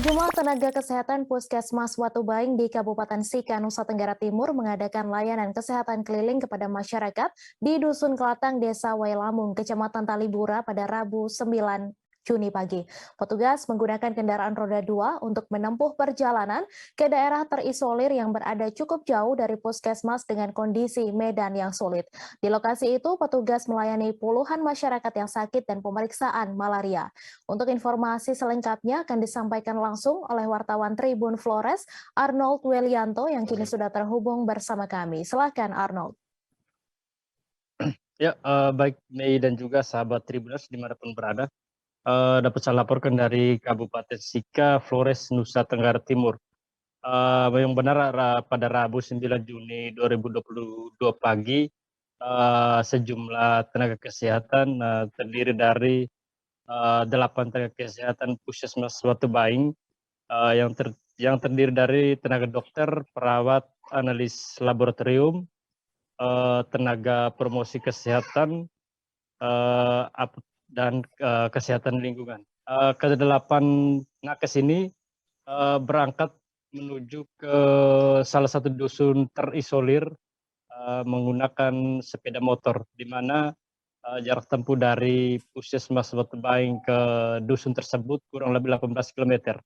Sejumlah tenaga kesehatan Puskesmas Watubaing di Kabupaten Sika, Nusa Tenggara Timur mengadakan layanan kesehatan keliling kepada masyarakat di Dusun Kelatang, Desa Wailamung, Kecamatan Talibura pada Rabu 9 Juni pagi. Petugas menggunakan kendaraan roda 2 untuk menempuh perjalanan ke daerah terisolir yang berada cukup jauh dari puskesmas dengan kondisi medan yang sulit. Di lokasi itu, petugas melayani puluhan masyarakat yang sakit dan pemeriksaan malaria. Untuk informasi selengkapnya akan disampaikan langsung oleh wartawan Tribun Flores, Arnold Welianto, yang kini sudah terhubung bersama kami. Silakan, Arnold. Ya, baik Mei dan juga sahabat Tribuners dimanapun berada. Dapat saya laporkan dari Kabupaten Sika, Flores, Nusa Tenggara Timur. Yang benar pada Rabu 9 Juni 2022 pagi, sejumlah tenaga kesehatan terdiri dari 8 tenaga kesehatan Puskesmas Watubaing yang terdiri dari tenaga dokter, perawat, analis laboratorium, tenaga promosi kesehatan, dan kesehatan lingkungan. Ke-8 nakes ini berangkat menuju ke salah satu dusun terisolir menggunakan sepeda motor, di mana jarak tempuh dari Puskesmas Watubaing ke dusun tersebut kurang lebih 18 km.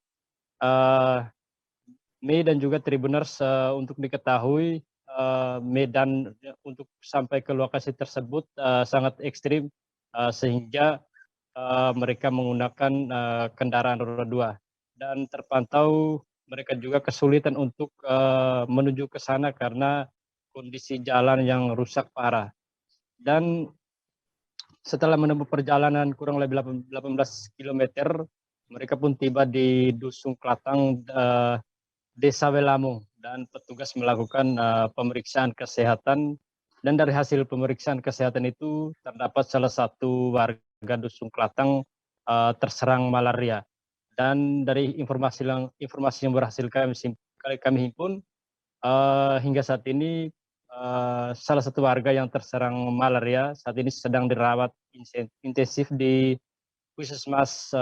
Mei dan juga Tribuners, untuk diketahui medan untuk sampai ke lokasi tersebut sangat ekstrim, sehingga mereka menggunakan kendaraan roda 2 dan terpantau mereka juga kesulitan untuk menuju ke sana karena kondisi jalan yang rusak parah. Dan setelah menempuh perjalanan kurang lebih 18 km, mereka pun tiba di Dusun Kelatang, Desa Wailamung, dan petugas melakukan pemeriksaan kesehatan. Dan dari hasil pemeriksaan kesehatan itu terdapat salah satu warga Dusun Kelatang terserang malaria. Dan dari informasi yang berhasil kami himpun, hingga saat ini salah satu warga yang terserang malaria saat ini sedang dirawat intensif di Puskesmas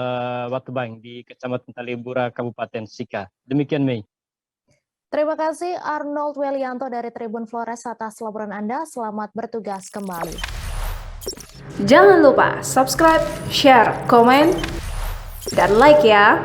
Watubaing di Kecamatan Talibura, Kabupaten Sika. Demikian, Mei. Terima kasih Arnold Welianto dari Tribun Flores atas laporan Anda. Selamat bertugas kembali. Jangan lupa subscribe, share, komen, dan like ya.